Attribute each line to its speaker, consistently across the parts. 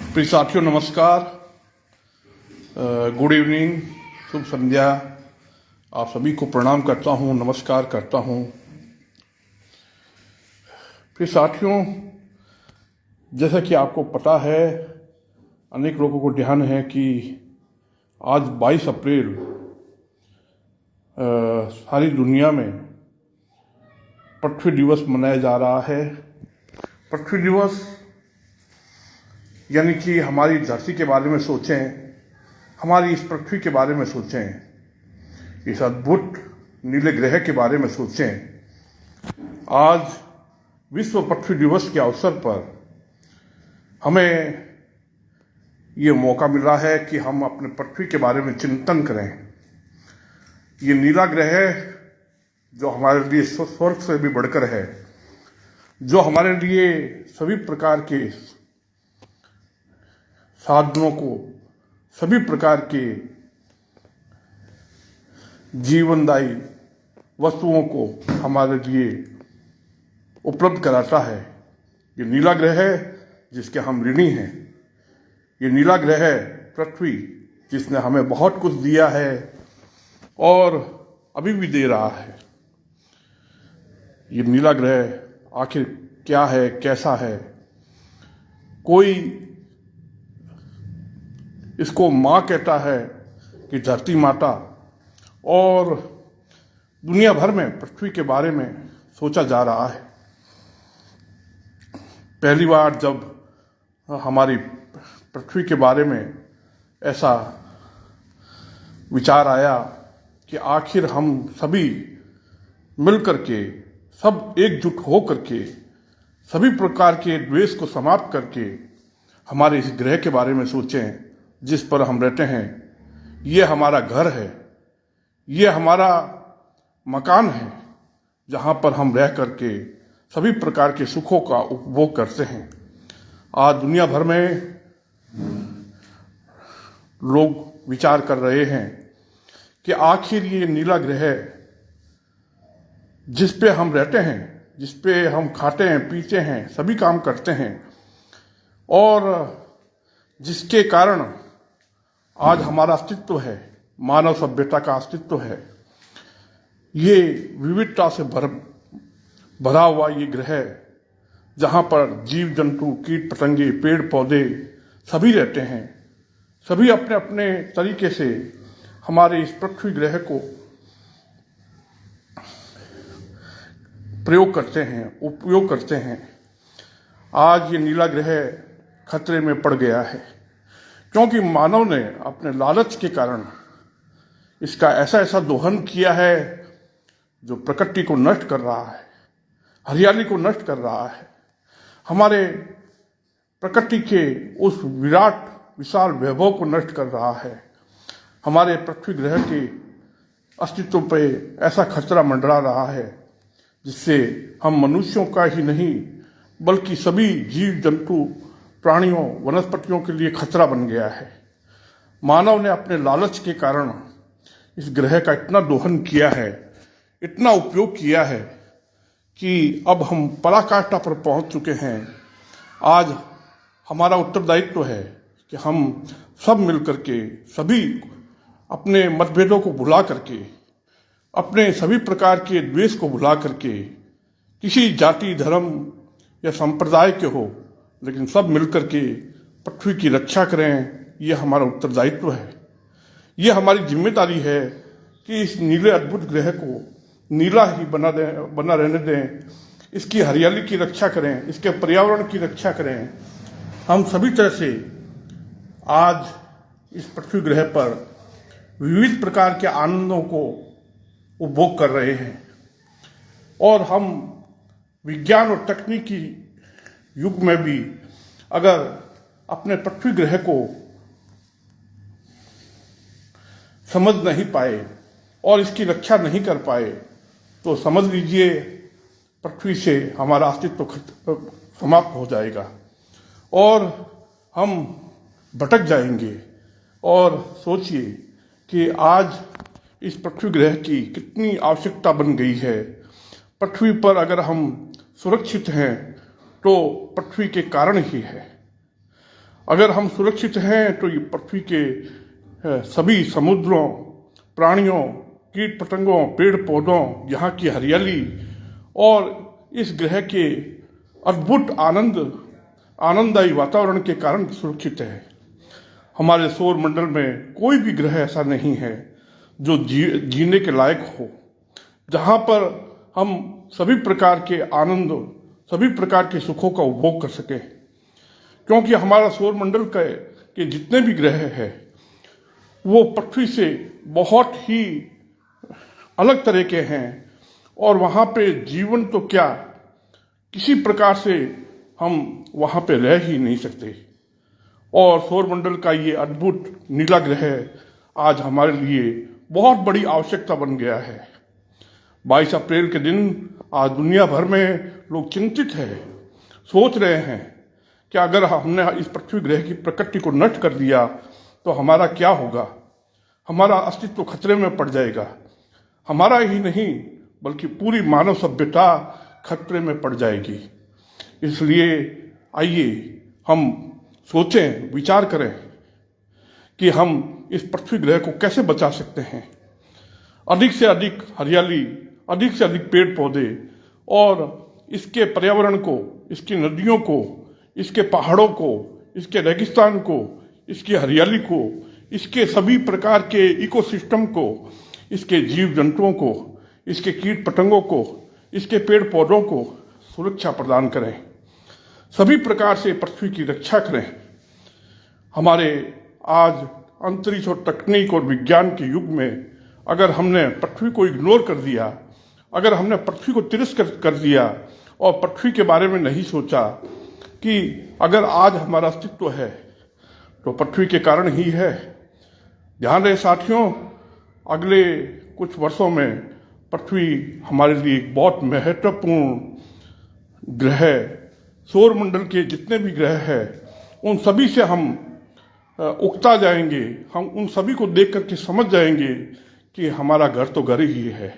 Speaker 1: प्रिय साथियों नमस्कार, गुड इवनिंग, शुभ संध्या। आप सभी को प्रणाम करता हूं, नमस्कार करता हूं। प्रिय साथियों, जैसा कि आपको पता है, अनेक लोगों को ध्यान है कि आज 22 अप्रैल सारी दुनिया में पृथ्वी दिवस मनाया जा रहा है। पृथ्वी दिवस यानी कि हमारी धरती के बारे में सोचें, हमारी इस पृथ्वी के बारे में सोचें, इस अद्भुत नीले ग्रह के बारे में सोचें। आज विश्व पृथ्वी दिवस के अवसर पर हमें ये मौका मिला है कि हम अपने पृथ्वी के बारे में चिंतन करें। ये नीला ग्रह जो हमारे लिए स्वर्ग से भी बढ़कर है, जो हमारे लिए सभी प्रकार के साधनों को, सभी प्रकार के जीवनदायी वस्तुओं को हमारे लिए उपलब्ध कराता है। ये नीला ग्रह है जिसके हम ऋणी हैं। ये नीला ग्रह है पृथ्वी, जिसने हमें बहुत कुछ दिया है और अभी भी दे रहा है। ये नीला ग्रह आखिर क्या है, कैसा है? कोई इसको माँ कहता है कि धरती माता, और दुनिया भर में पृथ्वी के बारे में सोचा जा रहा है। पहली बार जब हमारी पृथ्वी के बारे में ऐसा विचार आया कि आखिर हम सभी मिलकर के, सब एकजुट हो करके, सभी प्रकार के द्वेष को समाप्त करके हमारे इस ग्रह के बारे में सोचें जिस पर हम रहते हैं। ये हमारा घर है, ये हमारा मकान है, जहाँ पर हम रह करके सभी प्रकार के सुखों का उपभोग करते हैं। आज दुनिया भर में लोग विचार कर रहे हैं कि आखिर ये नीला ग्रह जिस पे हम रहते हैं, जिस पे हम खाते हैं, पीते हैं, सभी काम करते हैं, और जिसके कारण आज हमारा अस्तित्व है, मानव सभ्यता का अस्तित्व है, ये विविधता से भरा हुआ ये ग्रह, जहाँ पर जीव जंतु, कीट पतंगे, पेड़ पौधे सभी रहते हैं, सभी अपने अपने तरीके से हमारे इस पृथ्वी ग्रह को प्रयोग करते हैं, उपयोग करते हैं। आज ये नीला ग्रह खतरे में पड़ गया है, क्योंकि मानव ने अपने लालच के कारण इसका ऐसा दोहन किया है जो प्रकृति को नष्ट कर रहा है, हरियाली को नष्ट कर रहा है, हमारे प्रकृति के उस विराट विशाल वैभव को नष्ट कर रहा है। हमारे पृथ्वी ग्रह के अस्तित्व पे ऐसा खतरा मंडरा रहा है जिससे हम मनुष्यों का ही नहीं बल्कि सभी जीव जंतु, प्राणियों, वनस्पतियों के लिए खतरा बन गया है। मानव ने अपने लालच के कारण इस ग्रह का इतना दोहन किया है, इतना उपयोग किया है कि अब हम पराकाष्ठा पर पहुंच चुके हैं। आज हमारा उत्तरदायित्व है कि हम सब मिलकर के, सभी अपने मतभेदों को भुला करके, अपने सभी प्रकार के द्वेष को भुला करके, किसी जाति, धर्म या संप्रदाय के हो, लेकिन सब मिलकर के पृथ्वी की रक्षा करें। ये हमारा उत्तरदायित्व है, ये हमारी जिम्मेदारी है कि इस नीले अद्भुत ग्रह को नीला ही बना रहने दें, इसकी हरियाली की रक्षा करें, इसके पर्यावरण की रक्षा करें। हम सभी तरह से आज इस पृथ्वी ग्रह पर विविध प्रकार के आनंदों को उपभोग कर रहे हैं, और हम विज्ञान और तकनीकी युग में भी अगर अपने पृथ्वी ग्रह को समझ नहीं पाए और इसकी रक्षा नहीं कर पाए तो समझ लीजिए पृथ्वी से हमारा अस्तित्व समाप्त हो जाएगा और हम भटक जाएंगे। और सोचिए कि आज इस पृथ्वी ग्रह की कितनी आवश्यकता बन गई है। पृथ्वी पर अगर हम सुरक्षित हैं तो पृथ्वी के कारण ही है। अगर हम सुरक्षित हैं तो ये पृथ्वी के सभी समुद्रों, प्राणियों, कीट पतंगों, पेड़ पौधों, यहाँ की हरियाली और इस ग्रह के अद्भुत आनंददायी वातावरण के कारण सुरक्षित है। हमारे सौर मंडल में कोई भी ग्रह ऐसा नहीं है जो जीने के लायक हो, जहाँ पर हम सभी प्रकार के आनंद, सभी प्रकार के सुखों का उपभोग कर सकें। क्योंकि हमारा सौर मंडल के जितने भी ग्रह हैं वो पृथ्वी से बहुत ही अलग तरह के हैं और वहाँ पे जीवन तो क्या, किसी प्रकार से हम वहाँ पे रह ही नहीं सकते। और सौर मंडल का ये अद्भुत नीला ग्रह आज हमारे लिए बहुत बड़ी आवश्यकता बन गया है। 22 अप्रैल के दिन आज दुनिया भर में लोग चिंतित हैं, सोच रहे हैं कि अगर हमने इस पृथ्वी ग्रह की प्रकृति को नष्ट कर दिया तो हमारा क्या होगा, हमारा अस्तित्व खतरे में पड़ जाएगा। हमारा ही नहीं बल्कि पूरी मानव सभ्यता खतरे में पड़ जाएगी। इसलिए आइए हम सोचें, विचार करें कि हम इस पृथ्वी ग्रह को कैसे बचा सकते हैं। अधिक से अधिक हरियाली, अधिक से अधिक पेड़ पौधे और इसके पर्यावरण को, इसकी नदियों को, इसके पहाड़ों को, इसके रेगिस्तान को, इसकी हरियाली को, इसके सभी प्रकार के इकोसिस्टम को, इसके जीव जंतुओं को, इसके कीट पतंगों को, इसके पेड़ पौधों को सुरक्षा प्रदान करें, सभी प्रकार से पृथ्वी की रक्षा करें। हमारे आज अंतरिक्ष और तकनीक और विज्ञान के युग में अगर हमने पृथ्वी को इग्नोर कर दिया, अगर हमने पृथ्वी को तिरस्कृत कर दिया और पृथ्वी के बारे में नहीं सोचा कि अगर आज हमारा अस्तित्व है तो पृथ्वी के कारण ही है। ध्यान रहे साथियों, अगले कुछ वर्षों में पृथ्वी हमारे लिए एक बहुत महत्वपूर्ण ग्रह, सौर मंडल के जितने भी ग्रह हैं उन सभी से हम उकता जाएंगे। हम उन सभी को देख करके समझ जाएंगे कि हमारा घर तो घर ही है।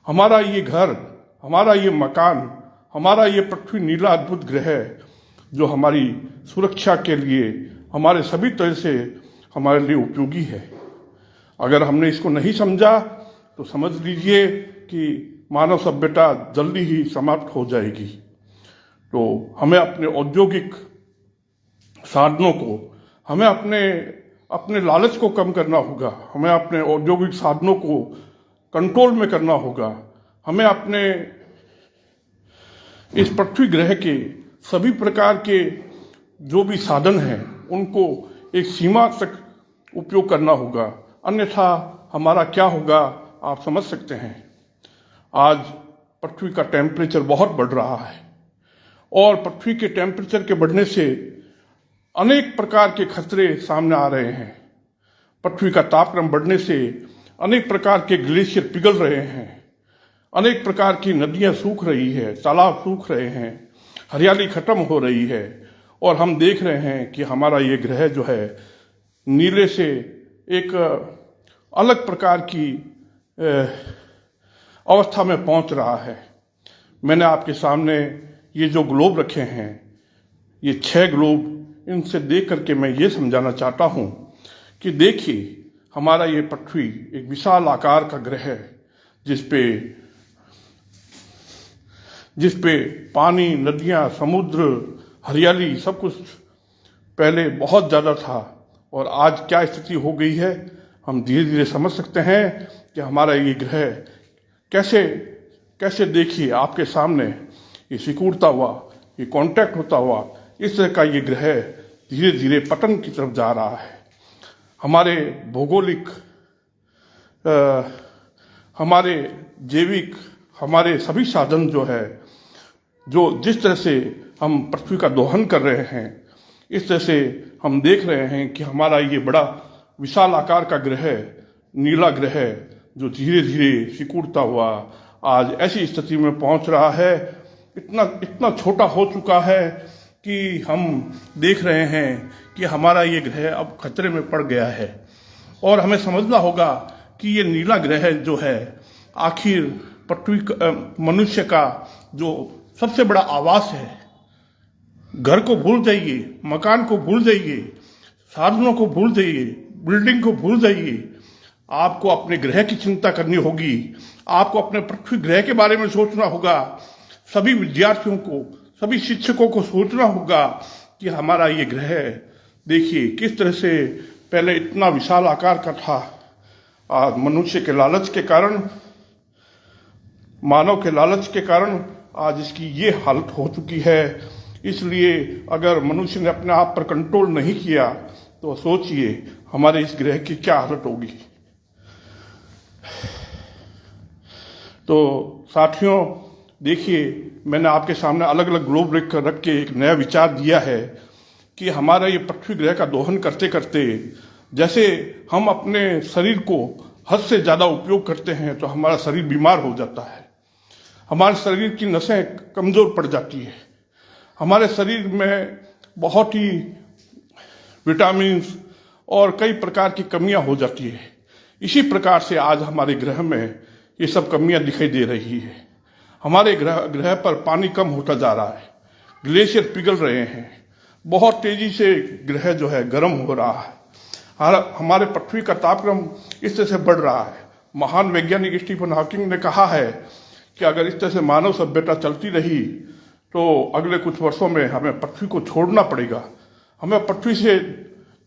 Speaker 1: हमारा ये घर, हमारा ये मकान, हमारा ये पृथ्वी नीला अद्भुत ग्रह जो हमारी सुरक्षा के लिए, हमारे सभी तरह से हमारे लिए उपयोगी है। अगर हमने इसको नहीं समझा तो समझ लीजिए कि मानव सभ्यता जल्दी ही समाप्त हो जाएगी। तो हमें अपने औद्योगिक साधनों को, हमें अपने लालच को कम करना होगा, हमें अपने औद्योगिक साधनों को कंट्रोल में करना होगा। हमें अपने इस पृथ्वी ग्रह के सभी प्रकार के जो भी साधन हैं उनको एक सीमा तक उपयोग करना होगा, अन्यथा हमारा क्या होगा आप समझ सकते हैं। आज पृथ्वी का टेम्परेचर बहुत बढ़ रहा है और पृथ्वी के टेम्परेचर के बढ़ने से अनेक प्रकार के खतरे सामने आ रहे हैं। पृथ्वी का तापक्रम बढ़ने से अनेक प्रकार के ग्लेशियर पिघल रहे हैं, अनेक प्रकार की नदियां सूख रही है, तालाब सूख रहे हैं, हरियाली खत्म हो रही है और हम देख रहे हैं कि हमारा ये ग्रह जो है नीले से एक अलग प्रकार की अवस्था में पहुंच रहा है। मैंने आपके सामने ये जो ग्लोब रखे हैं, ये 6 ग्लोब, इनसे देख करके मैं ये समझाना चाहता हूँ कि देखिए हमारा ये पृथ्वी एक विशाल आकार का ग्रह है जिस पे पानी, नदियाँ, समुद्र, हरियाली सब कुछ पहले बहुत ज़्यादा था और आज क्या स्थिति हो गई है हम धीरे धीरे समझ सकते हैं कि हमारा ये ग्रह कैसे देखिए आपके सामने ये सिकुड़ता हुआ, ये कांटेक्ट होता हुआ, इस तरह का ये ग्रह धीरे धीरे पतन की तरफ जा रहा है। हमारे भौगोलिक, हमारे जैविक, हमारे सभी साधन जो है, जो जिस तरह से हम पृथ्वी का दोहन कर रहे हैं, इस तरह से हम देख रहे हैं कि हमारा ये बड़ा विशाल आकार का ग्रह, नीला ग्रह जो धीरे धीरे सिकुड़ता हुआ आज ऐसी स्थिति में पहुंच रहा है, इतना छोटा हो चुका है कि हम देख रहे हैं कि हमारा ये ग्रह अब खतरे में पड़ गया है। और हमें समझना होगा कि ये नीला ग्रह जो है आखिर पृथ्वी, मनुष्य का जो सबसे बड़ा आवास है, घर को भूल जाइए, मकान को भूल जाइए, साधनों को भूल जाइए, बिल्डिंग को भूल जाइए। आपको अपने ग्रह की चिंता करनी होगी, आपको अपने पृथ्वी ग्रह के बारे में सोचना होगा। सभी विद्यार्थियों को, सभी शिक्षकों को सोचना होगा कि हमारा ये ग्रह देखिए किस तरह से पहले इतना विशाल आकार का था, आज मनुष्य के लालच के कारण, मानव के लालच के कारण आज इसकी ये हालत हो चुकी है। इसलिए अगर मनुष्य ने अपने आप पर कंट्रोल नहीं किया तो सोचिए हमारे इस ग्रह की क्या हालत होगी। तो साथियों देखिए, मैंने आपके सामने अलग अलग ग्लोब रख के एक नया विचार दिया है कि हमारा ये पृथ्वी ग्रह का दोहन करते करते जैसे हम अपने शरीर को हद से ज़्यादा उपयोग करते हैं तो हमारा शरीर बीमार हो जाता है, हमारे शरीर की नसें कमज़ोर पड़ जाती है, हमारे शरीर में बहुत ही विटामिन्स और कई प्रकार की कमियां हो जाती है। इसी प्रकार से आज हमारे ग्रह में ये सब कमियां दिखाई दे रही है। हमारे ग्रह पर पानी कम होता जा रहा है, ग्लेशियर पिघल रहे हैं, बहुत तेजी से ग्रह जो है गर्म हो रहा है, हमारे पृथ्वी का तापक्रम इस तरह से बढ़ रहा है। महान वैज्ञानिक स्टीफन हॉकिंग ने कहा है कि अगर इस तरह से मानव सभ्यता चलती रही तो अगले कुछ वर्षों में हमें पृथ्वी को छोड़ना पड़ेगा, हमें पृथ्वी से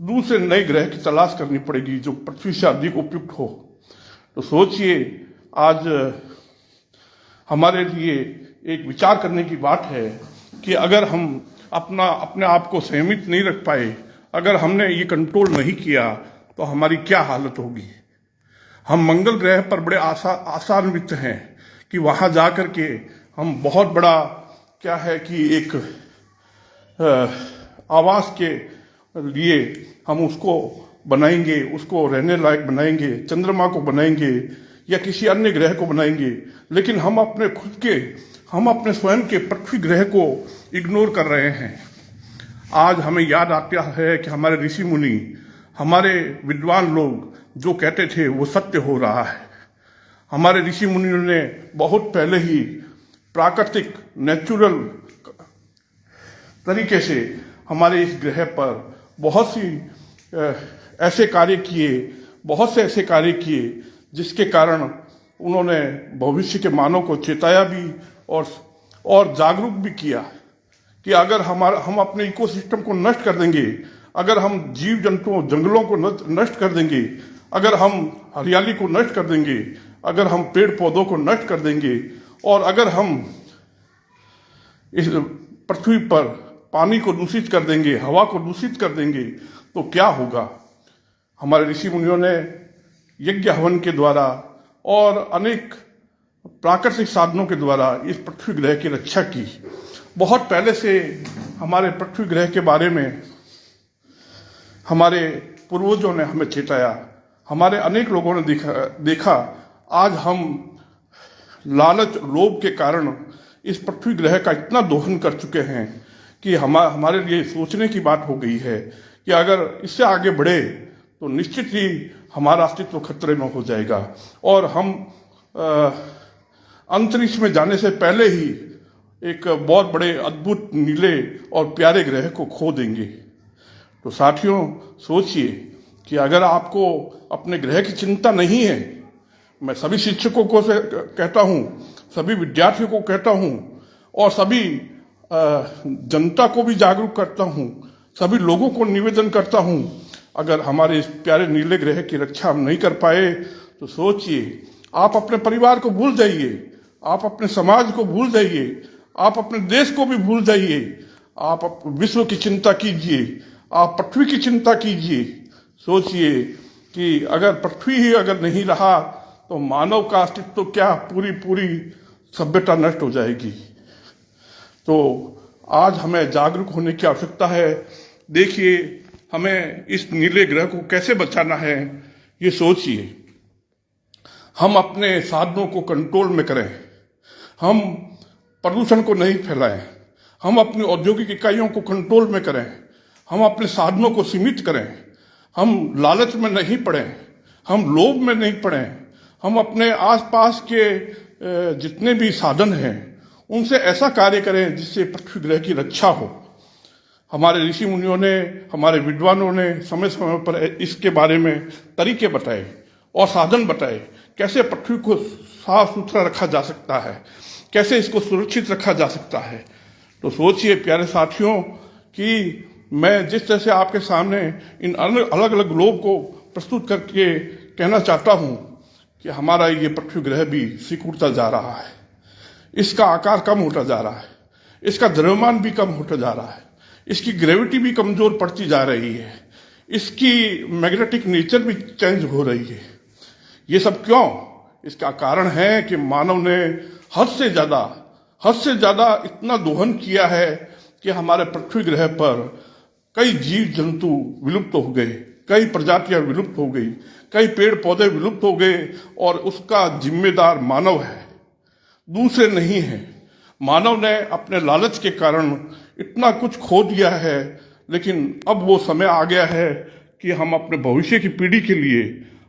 Speaker 1: दूसरे नए ग्रह की तलाश करनी पड़ेगी जो पृथ्वी से अधिक उपयुक्त हो। तो सोचिए आज हमारे लिए एक विचार करने की बात है कि अगर हम अपने आप को संयमित नहीं रख पाए, अगर हमने ये कंट्रोल नहीं किया तो हमारी क्या हालत होगी। हम मंगल ग्रह पर बड़े आशान्वित हैं कि वहां जाकर के हम बहुत बड़ा क्या है कि एक आवास के लिए हम उसको बनाएंगे, उसको रहने लायक बनाएंगे, चंद्रमा को बनाएंगे या किसी अन्य ग्रह को बनाएंगे, लेकिन हम अपने स्वयं के पृथ्वी ग्रह को इग्नोर कर रहे हैं। आज हमें याद आता है कि हमारे ऋषि मुनि, हमारे विद्वान लोग जो कहते थे वो सत्य हो रहा है। हमारे ऋषि मुनियों ने बहुत पहले ही प्राकृतिक नेचुरल तरीके से हमारे इस ग्रह पर बहुत से ऐसे कार्य किए जिसके कारण उन्होंने भविष्य के मानव को चेताया भी और जागरूक भी किया कि अगर हम अपने इकोसिस्टम को नष्ट कर देंगे, अगर हम जीव जंतुओं जंगलों को नष्ट कर देंगे, अगर हम हरियाली को नष्ट कर देंगे, अगर हम पेड़ पौधों को नष्ट कर देंगे और अगर हम इस पृथ्वी पर पानी को दूषित कर देंगे, हवा को दूषित कर देंगे तो क्या होगा। हमारे ऋषि मुनियों ने यज्ञ हवन के द्वारा और अनेक प्राकृतिक साधनों के द्वारा इस पृथ्वी ग्रह की रक्षा की। बहुत पहले से हमारे पृथ्वी ग्रह के बारे में हमारे पूर्वजों ने हमें चेताया, हमारे अनेक लोगों ने देखा। आज हम लालच लोभ के कारण इस पृथ्वी ग्रह का इतना दोहन कर चुके हैं कि हमारे लिए सोचने की बात हो गई है कि अगर इससे आगे बढ़े तो निश्चित ही हमारा अस्तित्व खतरे में हो जाएगा और हम अंतरिक्ष में जाने से पहले ही एक बहुत बड़े अद्भुत नीले और प्यारे ग्रह को खो देंगे। तो साथियों सोचिए कि अगर आपको अपने ग्रह की चिंता नहीं है, मैं सभी शिक्षकों को कहता हूँ, सभी विद्यार्थियों को कहता हूँ और सभी जनता को भी जागरूक करता हूँ, सभी लोगों को निवेदन करता हूँ, अगर हमारे इस प्यारे नीले ग्रह की रक्षा हम नहीं कर पाए तो सोचिए आप अपने परिवार को भूल जाइए, आप अपने समाज को भूल जाइए, आप अपने देश को भी भूल जाइए, आप विश्व की चिंता कीजिए, आप पृथ्वी की चिंता कीजिए। सोचिए कि अगर पृथ्वी ही अगर नहीं रहा तो मानव का अस्तित्व क्या, पूरी सभ्यता नष्ट हो जाएगी। तो आज हमें जागरूक होने की आवश्यकता है। देखिए हमें इस नीले ग्रह को कैसे बचाना है ये सोचिए। हम अपने साधनों को कंट्रोल में करें, हम प्रदूषण को नहीं फैलाएं, हम अपनी औद्योगिक इकाइयों को कंट्रोल में करें, हम अपने साधनों को सीमित करें, हम लालच में नहीं पड़ें, हम लोभ में नहीं पड़ें, हम अपने आसपास के जितने भी साधन हैं उनसे ऐसा कार्य करें जिससे पृथ्वी ग्रह की रक्षा हो। हमारे ऋषि मुनियों ने, हमारे विद्वानों ने समय समय पर इसके बारे में तरीके बताए और साधन बताए, कैसे पृथ्वी को साफ सुथरा रखा जा सकता है, कैसे इसको सुरक्षित रखा जा सकता है। तो सोचिए प्यारे साथियों कि मैं जिस तरह से आपके सामने इन अलग अलग ग्लोब को प्रस्तुत करके कहना चाहता हूं कि हमारा ये पृथ्वी ग्रह भी सिकुड़ता जा रहा है, इसका आकार कम होता जा रहा है, इसका द्रव्यमान भी कम होता जा रहा है, इसकी ग्रेविटी भी कमजोर पड़ती जा रही है, इसकी मैग्नेटिक नेचर भी चेंज हो रही है। ये सब क्यों? इसका कारण है कि मानव ने हद से ज्यादा इतना दोहन किया है कि हमारे पृथ्वी ग्रह पर कई जीव जंतु विलुप्त हो गए, कई प्रजातियां विलुप्त हो गई, कई पेड़ पौधे विलुप्त हो गए, और उसका जिम्मेदार मानव है, दूसरे नहीं है। मानव ने अपने लालच के कारण इतना कुछ खो दिया है, लेकिन अब वो समय आ गया है कि हम अपने भविष्य की पीढ़ी के लिए,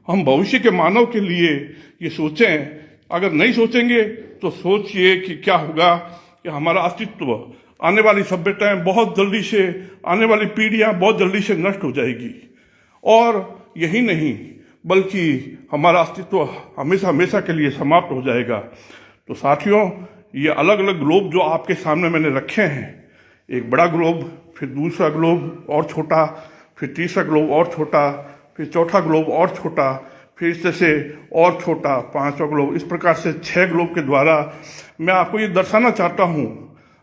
Speaker 1: हम भविष्य के मानव के लिए ये सोचें। अगर नहीं सोचेंगे तो सोचिए कि क्या होगा, कि हमारा अस्तित्व, आने वाली सभ्यताएं बहुत जल्दी से, आने वाली पीढ़ियां बहुत जल्दी से नष्ट हो जाएगी, और यही नहीं बल्कि हमारा अस्तित्व हमेशा हमेशा के लिए समाप्त हो जाएगा। तो साथियों, ये अलग अलग ग्लोब जो आपके सामने मैंने रखे हैं, एक बड़ा ग्लोब, फिर दूसरा ग्लोब और छोटा, फिर तीसरा ग्लोब और छोटा, फिर चौथा ग्लोब और छोटा, फिर इस तरह से और छोटा, पांचवा ग्लोब, इस प्रकार से 6 ग्लोब के द्वारा मैं आपको ये दर्शाना चाहता हूँ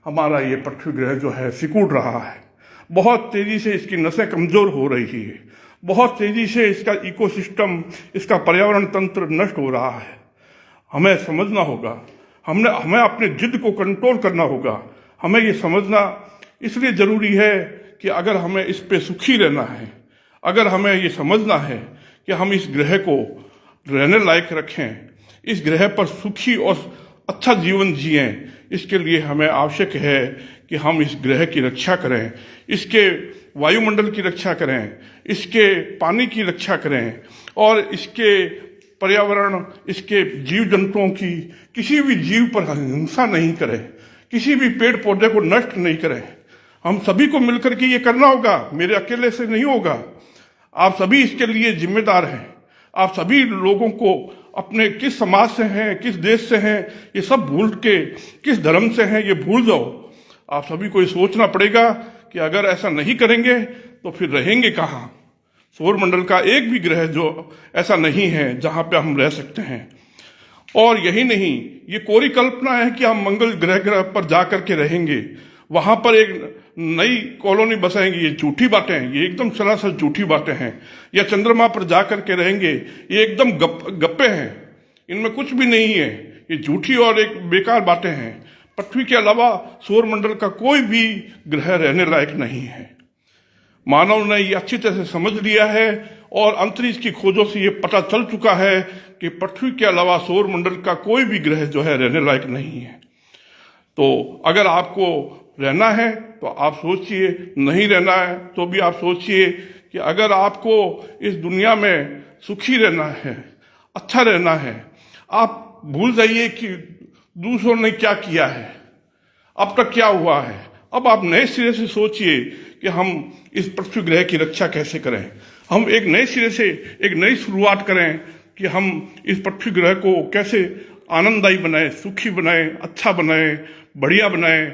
Speaker 1: हमारा ये पृथ्वी ग्रह जो है सिकुड़ रहा है। बहुत तेजी से इसकी नसें कमजोर हो रही है, बहुत तेजी से इसका इकोसिस्टम, इसका पर्यावरण तंत्र नष्ट हो रहा है। हमें समझना होगा, हमें अपने जिद को कंट्रोल करना होगा। हमें ये समझना इसलिए जरूरी है कि अगर हमें इस पे सुखी रहना है, अगर हमें ये समझना है कि हम इस ग्रह को रहने लायक रखें, इस ग्रह पर सुखी और अच्छा जीवन जिएं, इसके लिए हमें आवश्यक है कि हम इस ग्रह की रक्षा करें, इसके वायुमंडल की रक्षा करें, इसके पानी की रक्षा करें, और इसके पर्यावरण, इसके जीव जंतुओं की, किसी भी जीव पर हिंसा नहीं करें, किसी भी पेड़ पौधे को नष्ट नहीं करें। हम सभी को मिलकर के ये करना होगा, मेरे अकेले से नहीं होगा। आप सभी इसके लिए जिम्मेदार हैं। आप सभी लोगों को अपने किस समाज से हैं, किस देश से हैं, ये सब भूल के, किस धर्म से हैं ये भूल जाओ। आप सभी को ये सोचना पड़ेगा कि अगर ऐसा नहीं करेंगे तो फिर रहेंगे कहाँ। सौरमंडल का एक भी ग्रह जो ऐसा नहीं है जहां पे हम रह सकते हैं। और यही नहीं, ये कोरी कल्पना है कि हम मंगल ग्रह पर जाकर के रहेंगे, वहां पर एक नई कॉलोनी बसाएंगे, ये झूठी बातें हैं, ये एकदम सरासर झूठी बातें हैं। या चंद्रमा पर जाकर के रहेंगे, ये एकदम गप्पे हैं, इनमें कुछ भी नहीं है, ये झूठी और एक बेकार बातें हैं। पृथ्वी के अलावा सौरमंडल का कोई भी ग्रह रहने लायक नहीं है। मानव ने ये अच्छी तरह से समझ लिया है, और अंतरिक्ष की खोजों से ये पता चल चुका है कि पृथ्वी के अलावा सौरमंडल का कोई भी ग्रह जो है रहने लायक नहीं है। तो अगर आपको रहना है तो आप सोचिए, नहीं रहना है तो भी आप सोचिए कि अगर आपको इस दुनिया में सुखी रहना है, अच्छा रहना है, आप भूल जाइए कि दूसरों ने क्या किया है, अब तक क्या हुआ है। अब आप नए सिरे से सोचिए कि हम इस पृथ्वी ग्रह की रक्षा कैसे करें। हम एक नए सिरे से एक नई शुरुआत करें कि हम इस पृथ्वी ग्रह को कैसे आनंददायी बनाएं, सुखी बनाएं, अच्छा बनाएं, बढ़िया बनाएं,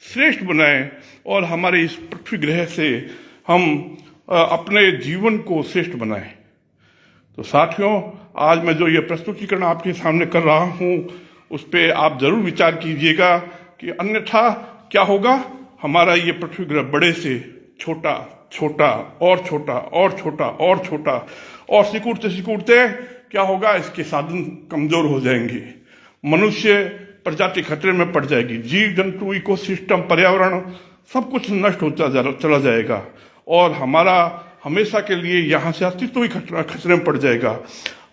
Speaker 1: श्रेष्ठ बनाएं, और हमारे इस पृथ्वी ग्रह से हम अपने जीवन को श्रेष्ठ बनाएं। तो साथियों, आज मैं जो ये प्रस्तुतिकरण आपके सामने कर रहा हूं, उस पर आप जरूर विचार कीजिएगा कि अन्यथा क्या होगा। हमारा ये पृथ्वी ग्रह बड़े से छोटा, छोटा और छोटा और छोटा और छोटा, और सिकुड़ते सिकुड़ते क्या होगा, इसके साधन कमजोर हो जाएंगे, मनुष्य प्रजाति खतरे में पड़ जाएगी, जीव जंतु, इकोसिस्टम, पर्यावरण सब कुछ नष्ट होता चला जाएगा, और हमारा हमेशा के लिए यहाँ से अस्तित्व ही खतरे में पड़ जाएगा।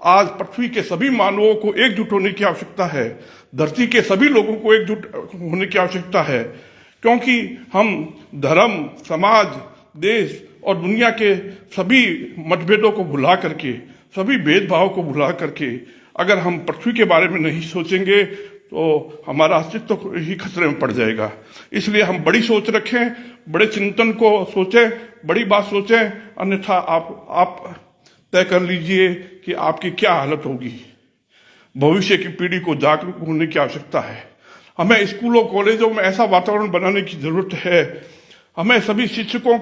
Speaker 1: आज पृथ्वी के सभी मानवों को एकजुट होने की आवश्यकता है, धरती के सभी लोगों को एकजुट होने की आवश्यकता है, क्योंकि हम धर्म, समाज, देश और दुनिया के सभी मतभेदों को भुला करके, सभी भेदभाव को भुला करके अगर हम पृथ्वी के बारे में नहीं सोचेंगे तो हमारा अस्तित्व ही खतरे में पड़ जाएगा। इसलिए हम बड़ी सोच रखें, बड़े चिंतन को सोचें, बड़ी बात सोचें, अन्यथा आप तय कर लीजिए कि आपकी क्या हालत होगी। भविष्य की पीढ़ी को जागरूक होने की आवश्यकता है। हमें स्कूलों कॉलेजों में ऐसा वातावरण बनाने की जरूरत है। हमें सभी शिक्षकों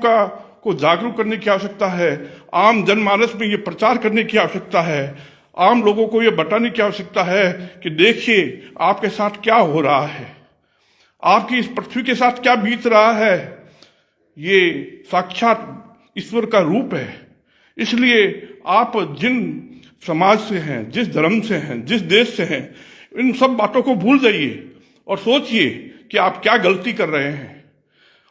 Speaker 1: को जागरूक करने की आवश्यकता है। आम जनमानस में ये प्रचार करने की आवश्यकता है। आम लोगों को ये बताने की आवश्यकता है कि देखिए आपके साथ क्या हो रहा है, आपकी इस पृथ्वी के साथ क्या बीत रहा है। ये साक्षात ईश्वर का रूप है। इसलिए आप जिन समाज से हैं, जिस धर्म से हैं, जिस देश से हैं, इन सब बातों को भूल जाइए और सोचिए कि आप क्या गलती कर रहे हैं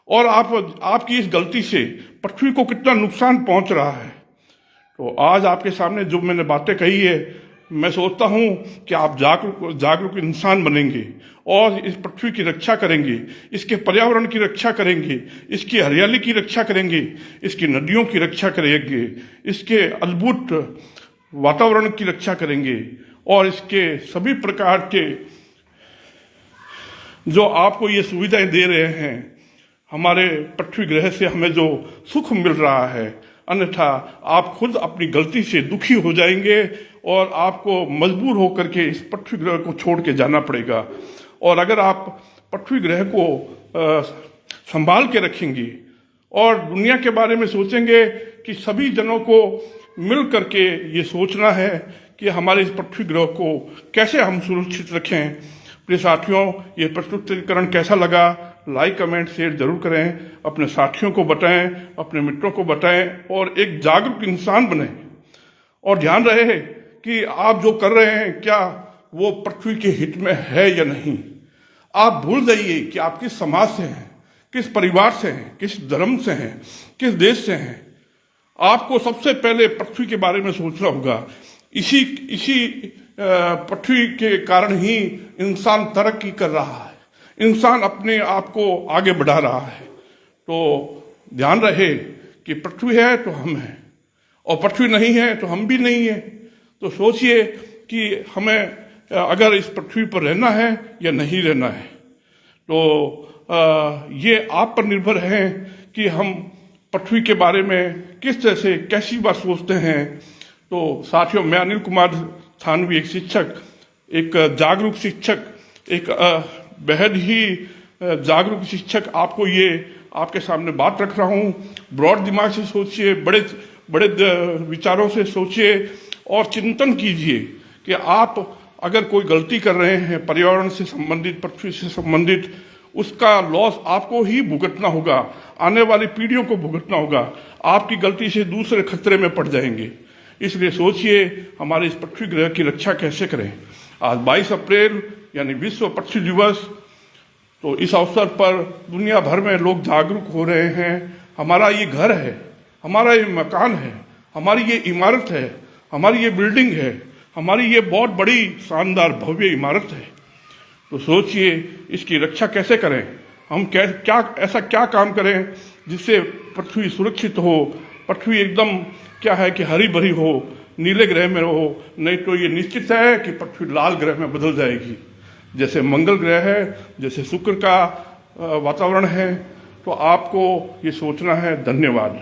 Speaker 1: और आपकी इस गलती से पृथ्वी को कितना नुकसान पहुंच रहा है। तो आज आपके सामने जो मैंने बातें कही है, मैं सोचता हूं कि आप जागरूक इंसान बनेंगे और इस पृथ्वी की रक्षा करेंगे, इसके पर्यावरण की रक्षा करेंगे, इसकी हरियाली की रक्षा करेंगे, इसकी नदियों की रक्षा करेंगे, इसके अद्भुत वातावरण की रक्षा करेंगे और इसके सभी प्रकार के जो आपको ये सुविधाएं दे रहे हैं, हमारे पृथ्वी ग्रह से हमें जो सुख मिल रहा है। अन्यथा आप खुद अपनी गलती से दुखी हो जाएंगे और आपको मजबूर होकर के इस पृथ्वी ग्रह को छोड़ के जाना पड़ेगा। और अगर आप पृथ्वी ग्रह को संभाल के रखेंगे और दुनिया के बारे में सोचेंगे कि सभी जनों को मिल करके ये सोचना है कि हमारे इस पृथ्वी ग्रह को कैसे हम सुरक्षित रखें। प्रिय साथियों, ये प्रस्तुतिकरण कैसा लगा? लाइक, कमेंट, शेयर जरूर करें। अपने साथियों को बताएं, अपने मित्रों को बताएं और एक जागरूक इंसान बने। और ध्यान रहे कि आप जो कर रहे हैं क्या वो पृथ्वी के हित में है या नहीं। आप भूल जाइए कि आप किस समाज से हैं, किस परिवार से हैं, किस धर्म से हैं, किस देश से हैं। आपको सबसे पहले पृथ्वी के बारे में सोचना होगा। इसी पृथ्वी के कारण ही इंसान तरक्की कर रहा है, इंसान अपने आप को आगे बढ़ा रहा है। तो ध्यान रहे कि पृथ्वी है तो हम हैं और पृथ्वी नहीं है तो हम भी नहीं है। तो सोचिए कि हमें अगर इस पृथ्वी पर रहना है या नहीं रहना है। तो ये आप पर निर्भर है कि हम पृथ्वी के बारे में किस तरह से कैसी बात सोचते हैं। तो साथियों, मैं अनिल कुमार थानवी, एक शिक्षक, एक जागरूक शिक्षक, एक बेहद ही जागरूक शिक्षक, आपको ये आपके सामने बात रख रहा हूँ। ब्रॉड दिमाग से सोचिए, बड़े विचारों से सोचिए और चिंतन कीजिए कि आप अगर कोई गलती कर रहे हैं पर्यावरण से संबंधित, पृथ्वी से संबंधित, उसका लॉस आपको ही भुगतना होगा, आने वाली पीढ़ियों को भुगतना होगा। आपकी गलती से दूसरे खतरे में पड़ जाएंगे। इसलिए सोचिए हमारे इस पृथ्वी ग्रह की रक्षा कैसे करें। आज 22 अप्रैल यानी विश्व पृथ्वी दिवस, तो इस अवसर पर दुनिया भर में लोग जागरूक हो रहे हैं। हमारा ये घर है, हमारा ये मकान है, हमारी ये इमारत है, हमारी ये बिल्डिंग है, हमारी ये बहुत बड़ी शानदार भव्य इमारत है। तो सोचिए इसकी रक्षा कैसे करें। हम ऐसा क्या काम करें जिससे पृथ्वी सुरक्षित हो, पृथ्वी एकदम क्या है कि हरी भरी हो, नीले ग्रह में हो। नहीं तो ये निश्चित है कि पृथ्वी लाल ग्रह में बदल जाएगी। जैसे मंगल ग्रह है, जैसे शुक्र का वातावरण है। तो आपको ये सोचना है। धन्यवाद।